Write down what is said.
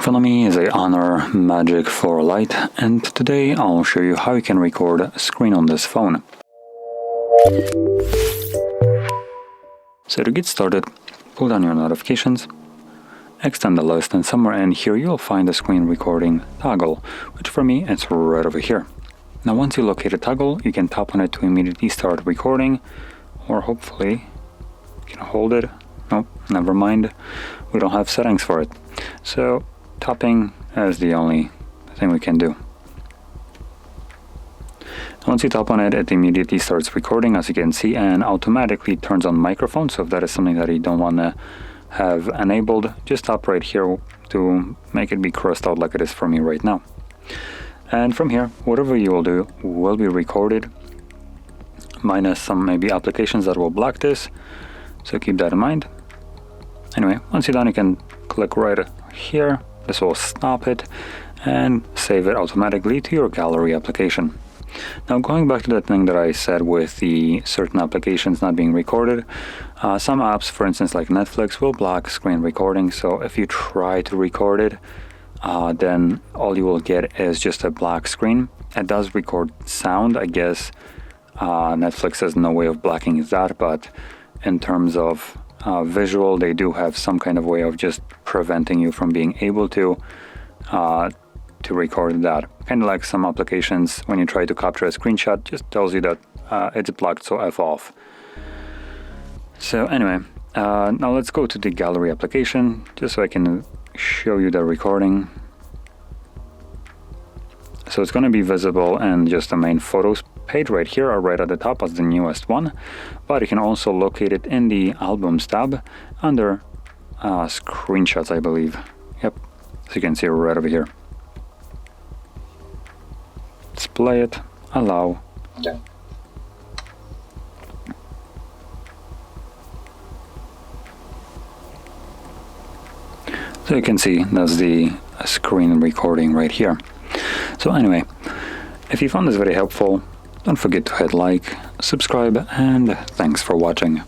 front of me is a HONOR Magic4 Lite, and today I'll show you how you can record a screen on this phone. So to get started, pull down your notifications, extend the list, and somewhere in here you'll find the screen recording toggle, which for me it's right over here. Now once you locate a toggle, you can tap on it to immediately start recording, or hopefully you can hold it. Nope, never mind, we don't have settings for it. So tapping is the only thing we can do. Once you tap on it, it immediately starts recording, as you can see, and automatically turns on microphone. So if that is something that you don't want to have enabled, just tap right here to make it be crossed out like it is for me right now. And from here, whatever you will do will be recorded, minus some maybe applications that will block this. So keep that in mind. Anyway, once you're done, you can click right here. This will stop it and save it automatically to your gallery application. Now going back to that thing that I said with the certain applications not being recorded, some apps, for instance like Netflix, will block screen recording. So if you try to record it, then all you will get is just a black screen. It does record sound, I guess. Netflix has no way of blocking that, but in terms of visual, they do have some kind of way of just preventing you from being able to record that. Kind of like some applications, when you try to capture a screenshot, just tells you that it's blocked, so F off. So anyway, now let's go to the gallery application, just so I can show you the recording. So it's going to be visible in just the main photos page right here, or right at the top as the newest one, but you can also locate it in the albums tab under screenshots, I believe. Yep, so you can see right over here. Let's play it, allow. Yeah. So you can see that's the screen recording right here. So anyway, if you found this very helpful, don't forget to hit like, subscribe, and thanks for watching.